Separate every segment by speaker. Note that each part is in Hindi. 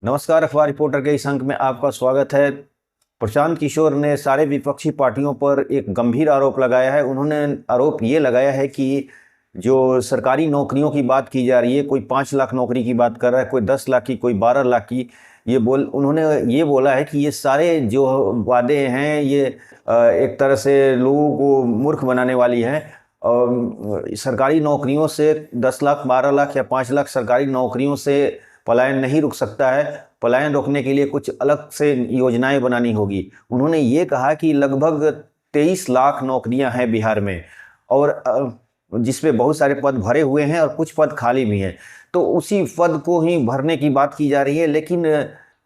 Speaker 1: नमस्कार। अखबार रिपोर्टर के इस अंक में आपका स्वागत है। प्रशांत किशोर ने सारे विपक्षी पार्टियों पर एक गंभीर आरोप लगाया है। उन्होंने आरोप ये लगाया है कि जो सरकारी नौकरियों की बात की जा रही है, कोई 5 लाख नौकरी की बात कर रहा है, कोई 10 लाख की, कोई 12 लाख की। उन्होंने ये बोला है कि ये सारे जो वादे हैं ये एक तरह से लोगों को मूर्ख बनाने वाली है। और सरकारी नौकरियों से 10 लाख, 12 लाख या 5 लाख सरकारी नौकरियों से पलायन नहीं रुक सकता है। पलायन रोकने के लिए कुछ अलग से योजनाएं बनानी होगी। उन्होंने ये कहा कि लगभग 23 लाख नौकरियां हैं बिहार में, और जिसमें बहुत सारे पद भरे हुए हैं और कुछ पद खाली भी हैं। तो उसी पद को ही भरने की बात की जा रही है। लेकिन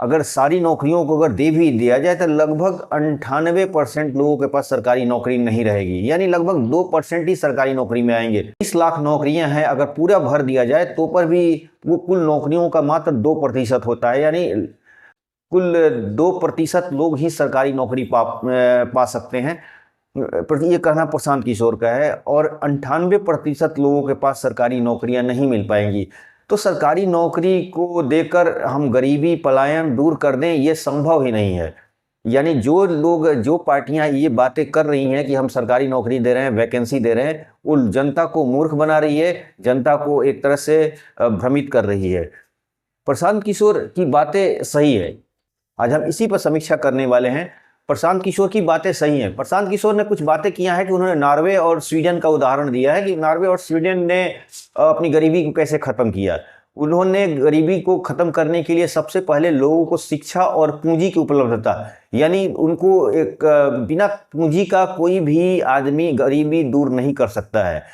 Speaker 1: अगर सारी नौकरियों को अगर दे भी दिया जाए तो लगभग 98% लोगों के पास सरकारी नौकरी नहीं रहेगी, यानी लगभग 2% ही सरकारी नौकरी में आएंगे। 20 लाख नौकरियां हैं, अगर पूरा भर दिया जाए तो पर भी वो कुल नौकरियों का मात्र 2% होता है, यानी कुल 2% लोग ही सरकारी नौकरी पा सकते हैं। ये कहना प्रशांत किशोर का है, और 98% लोगों के पास सरकारी नौकरियां नहीं मिल पाएंगी। तो सरकारी नौकरी को देकर हम गरीबी पलायन दूर कर दें, ये संभव ही नहीं है। यानी जो लोग, जो पार्टियां ये बातें कर रही हैं कि हम सरकारी नौकरी दे रहे हैं, वैकेंसी दे रहे हैं, वो जनता को मूर्ख बना रही है, जनता को एक तरह से भ्रमित कर रही है। प्रशांत किशोर की बातें सही है, आज हम इसी पर समीक्षा करने वाले हैं। प्रशांत किशोर की बातें सही हैं। प्रशांत किशोर ने कुछ बातें किया है कि उन्होंने नॉर्वे और स्वीडन का उदाहरण दिया है कि नॉर्वे और स्वीडन ने अपनी गरीबी को कैसे खत्म किया। उन्होंने गरीबी को खत्म करने के लिए सबसे पहले लोगों को शिक्षा और पूंजी की उपलब्धता, यानी उनको एक बिना पूंजी का कोई भी आदमी गरीबी दूर नहीं कर सकता है।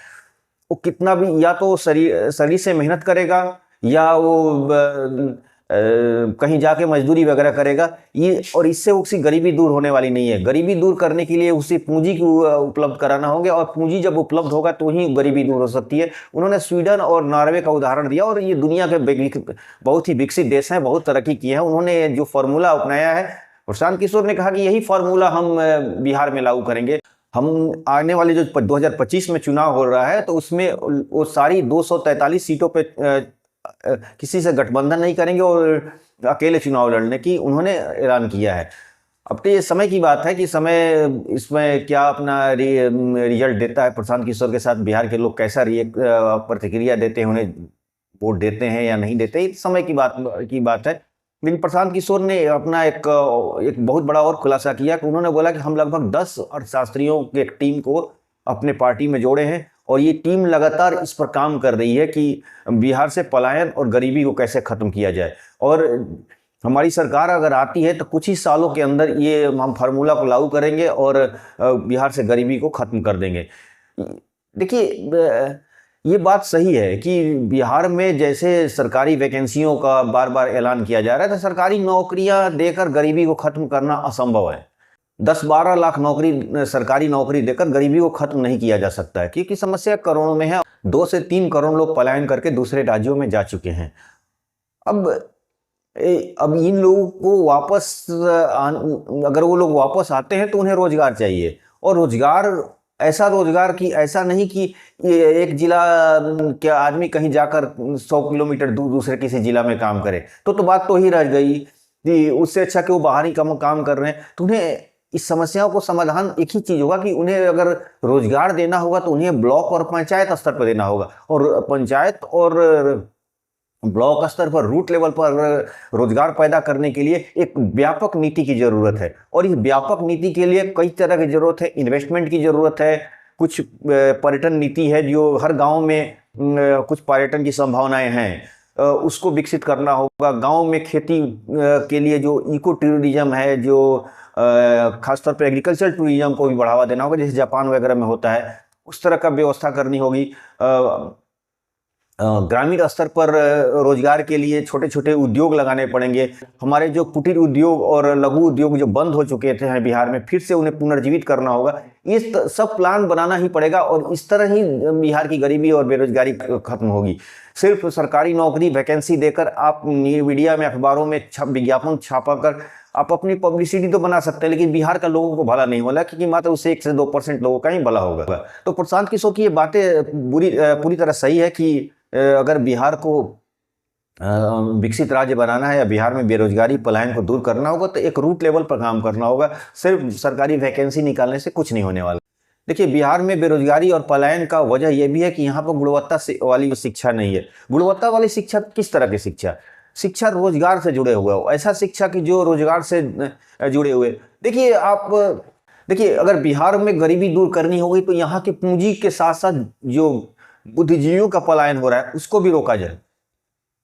Speaker 1: वो कितना भी, या तो शरीर से मेहनत करेगा या वो कहीं जाके मजदूरी वगैरह करेगा, ये, और इससे उसकी गरीबी दूर होने वाली नहीं है। गरीबी दूर करने के लिए उसे पूंजी की उपलब्ध कराना होगा, और पूंजी जब उपलब्ध होगा तो ही गरीबी दूर हो सकती है। उन्होंने स्वीडन और नॉर्वे का उदाहरण दिया, और ये दुनिया के बहुत ही विकसित देश हैं, बहुत तरक्की की है। उन्होंने जो फॉर्मूला अपनाया है, प्रशांत किशोर ने कहा कि यही फॉर्मूला हम बिहार में लागू करेंगे। हम आने वाले जो 2025 में चुनाव हो रहा है, तो उसमें वो सारी 243 सीटों पे किसी से गठबंधन नहीं करेंगे और अकेले चुनाव लड़ने की उन्होंने ऐलान किया है। अब तो ये समय की बात है कि समय इसमें क्या अपना रिजल्ट देता है। प्रशांत किशोर के साथ बिहार के लोग कैसा प्रतिक्रिया देते हैं, उन्हें वोट देते हैं या नहीं देते, इस समय की बात है। लेकिन प्रशांत किशोर ने अपना एक बहुत बड़ा और खुलासा किया कि उन्होंने बोला कि हम लगभग 10 अर्थशास्त्रियों की एक टीम को अपने पार्टी में जोड़े हैं, और ये टीम लगातार इस पर काम कर रही है कि बिहार से पलायन और गरीबी को कैसे खत्म किया जाए। और हमारी सरकार अगर आती है तो कुछ ही सालों के अंदर ये हम फार्मूला को लागू करेंगे और बिहार से गरीबी को खत्म कर देंगे। देखिए, ये बात सही है कि बिहार में जैसे सरकारी वैकेंसियों का बार बार ऐलान किया जा रहा है, तो सरकारी नौकरियां देकर गरीबी को खत्म करना असंभव है। 10-12 लाख सरकारी नौकरी देकर गरीबी को खत्म नहीं किया जा सकता है, क्योंकि समस्या करोड़ों में है। 2 से 3 करोड़ लोग पलायन करके दूसरे राज्यों में जा चुके हैं। अब इन लोगों को वापस अगर वो लोग वापस आते हैं तो उन्हें रोजगार चाहिए, और रोजगार की ऐसा नहीं कि एक जिला के आदमी कहीं जाकर 100 किलोमीटर दूर दूसरे किसी जिला में काम करे, तो बात तो ही रह गई कि उससे अच्छा कि वो बाहर ही काम कर रहे हैं। तो उन्हें इस समस्याओं को समाधान एक ही चीज होगा कि उन्हें अगर रोजगार देना होगा तो उन्हें ब्लॉक और पंचायत स्तर पर देना होगा, और पंचायत और ब्लॉक स्तर पर, रूट लेवल पर रोजगार पैदा करने के लिए एक व्यापक नीति की जरूरत है। और इस व्यापक नीति के लिए कई तरह की जरूरत है। इन्वेस्टमेंट की जरूरत है, कुछ पर्यटन नीति है, जो हर गांव में कुछ पर्यटन की संभावनाएं हैं, उसको विकसित करना होगा। गांव में खेती के लिए जो इको टूरिज्म है, जो खासतौर पर एग्रीकल्चर टूरिज्म को भी बढ़ावा देना होगा, जैसे जापान वगैरह में होता है, उस तरह का व्यवस्था करनी होगी। ग्रामीण स्तर पर रोजगार के लिए छोटे छोटे उद्योग लगाने पड़ेंगे। हमारे जो कुटीर उद्योग और लघु उद्योग जो बंद हो चुके थे बिहार में, फिर से उन्हें पुनर्जीवित करना होगा। ये सब प्लान बनाना ही पड़ेगा, और इस तरह ही बिहार की गरीबी और बेरोजगारी खत्म होगी। सिर्फ सरकारी नौकरी वैकेंसी देकर आप मीडिया में, अखबारों में विज्ञापन छापाकर आप अपनी पब्लिसिटी तो बना सकते हैं, लेकिन बिहार का लोगों को भला नहीं होला, क्योंकि मात्र उससे 1 से 2% लोगों का ही भला होगा। तो प्रशांत किशोर की ये बातें पूरी तरह सही है कि अगर बिहार को विकसित राज्य बनाना है या बिहार में बेरोजगारी पलायन को दूर करना होगा तो एक रूट लेवल पर काम करना होगा। सिर्फ सरकारी वैकेंसी निकालने से कुछ नहीं होने वाला। देखिए, बिहार में बेरोजगारी और पलायन का वजह यह भी है कि यहाँ पर गुणवत्ता वाली शिक्षा नहीं है। गुणवत्ता वाली शिक्षा किस तरह की शिक्षा? शिक्षा रोजगार से जुड़े हुए हो, ऐसा शिक्षा कि जो रोजगार से जुड़े हुए। देखिए अगर बिहार में गरीबी दूर करनी होगी तो यहाँ के पूंजी के साथ साथ जो बुद्धिजीवियों का पलायन हो रहा है उसको भी रोका जाए।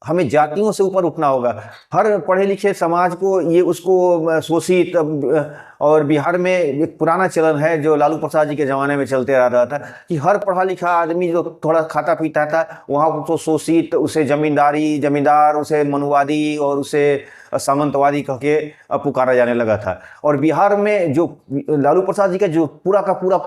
Speaker 1: हमें जातियों से ऊपर उठना होगा। हर पढ़े लिखे समाज को ये उसको शोषित, और बिहार में एक पुराना चलन है जो लालू प्रसाद जी के ज़माने में चलते आ रहा था कि हर पढ़ा लिखा आदमी जो थोड़ा खाता पीता था वहाँ उसको शोषित, उसे जमींदार, उसे मनुवादी और उसे सामंतवादी कह के पुकारा जाने लगा था। और बिहार में जो लालू प्रसाद जी का जो पूरा का पूरा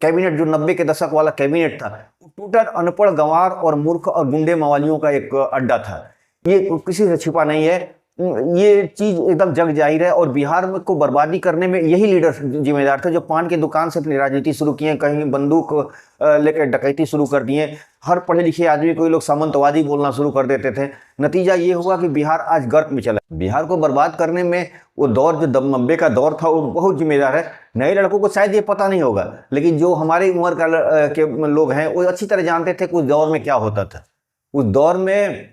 Speaker 1: कैबिनेट, जो 90 के दशक वाला कैबिनेट था, टोटल अनपढ़, गंवार और मूर्ख और गुंडे मवालियों का एक अड्डा था। ये किसी से छिपा नहीं है, ये चीज एकदम जग जाहिर है। और बिहार में को बर्बादी करने में यही लीडर जिम्मेदार थे जो पान की दुकान से अपनी राजनीति शुरू किए, कहीं बंदूक लेकर डकैती शुरू कर दिए। हर पढ़े लिखे आदमी को लोग सामंतवादी बोलना शुरू कर देते थे। नतीजा ये हुआ कि बिहार आज गर्क में चला। बिहार को बर्बाद करने में वो दौर जो 90 का दौर था वो बहुत जिम्मेदार है। नए लड़कों को शायद ये पता नहीं होगा, लेकिन जो हमारी उम्र के लोग हैं वो अच्छी तरह जानते थे कि उस दौर में क्या होता था। उस दौर में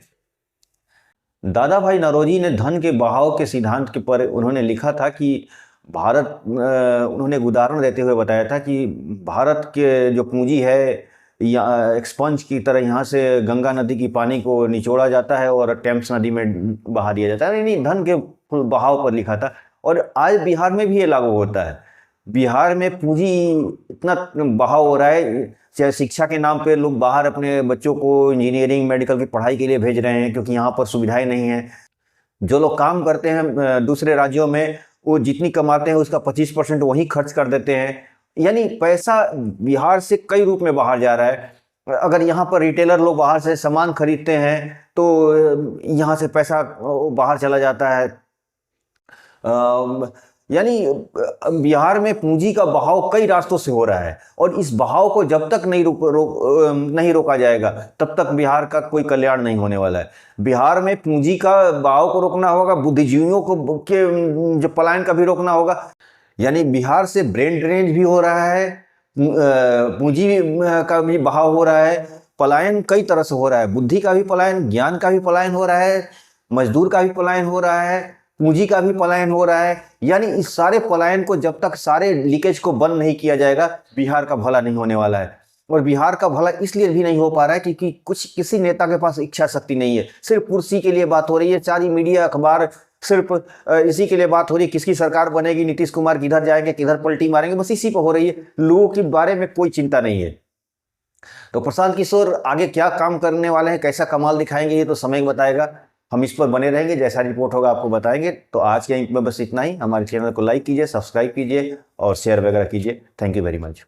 Speaker 1: दादा भाई नौरोजी ने धन के बहाव के सिद्धांत के पर उन्होंने लिखा था कि उन्होंने एक उदाहरण देते हुए बताया था कि भारत के जो पूंजी है या एक स्पंज की तरह यहाँ से गंगा नदी की पानी को निचोड़ा जाता है और टेम्स नदी में बहा दिया जाता है। यानी धन के बहाव पर लिखा था। और आज बिहार में भी ये लागू होता है। बिहार में पूंजी इतना बहाव हो रहा है, चाहे शिक्षा के नाम पे लोग बाहर अपने बच्चों को इंजीनियरिंग मेडिकल की पढ़ाई के लिए भेज रहे हैं क्योंकि यहाँ पर सुविधाएं नहीं हैं। जो लोग काम करते हैं दूसरे राज्यों में, वो जितनी कमाते हैं उसका 25% वहीं खर्च कर देते हैं। यानी पैसा बिहार से कई रूप में बाहर जा रहा है। अगर यहाँ पर रिटेलर लोग बाहर से सामान खरीदते हैं तो यहाँ से पैसा बाहर चला जाता है। यानी बिहार में पूंजी का बहाव कई रास्तों से हो रहा है और इस बहाव को जब तक नहीं रोका जाएगा तब तक बिहार का कोई कल्याण नहीं होने वाला है। बिहार में पूंजी का बहाव को रोकना होगा, बुद्धिजीवियों को के जो पलायन का भी रोकना होगा। यानी बिहार से ब्रेन ड्रेनेज भी हो रहा है, पूंजी का भी बहाव हो रहा है, पलायन कई तरह से हो रहा है। बुद्धि का भी पलायन, ज्ञान का भी पलायन हो रहा है, मजदूर का भी पलायन हो रहा है, पूंजी का भी पलायन हो रहा है। यानी इस सारे पलायन को जब तक सारे लीकेज को बंद नहीं किया जाएगा बिहार का भला नहीं होने वाला है। और बिहार का भला इसलिए भी नहीं हो पा रहा है क्योंकि किसी नेता के पास इच्छा शक्ति नहीं है। सिर्फ कुर्सी के लिए बात हो रही है, सारी मीडिया अखबार सिर्फ इसी के लिए बात हो रही है, किसकी सरकार बनेगी, नीतीश कुमार किधर जाएंगे, किधर पलटी मारेंगे, बस इसी पर हो रही है। लोगों के बारे में कोई चिंता नहीं है। तो प्रशांत किशोर आगे क्या काम करने वाले हैं, कैसा कमाल दिखाएंगे, ये तो समय बताएगा। हम इस पर बने रहेंगे, जैसा रिपोर्ट होगा आपको बताएंगे। तो आज के अंक में बस इतना ही। हमारे चैनल को लाइक कीजिए, सब्सक्राइब कीजिए और शेयर वगैरह कीजिए। Thank you very much.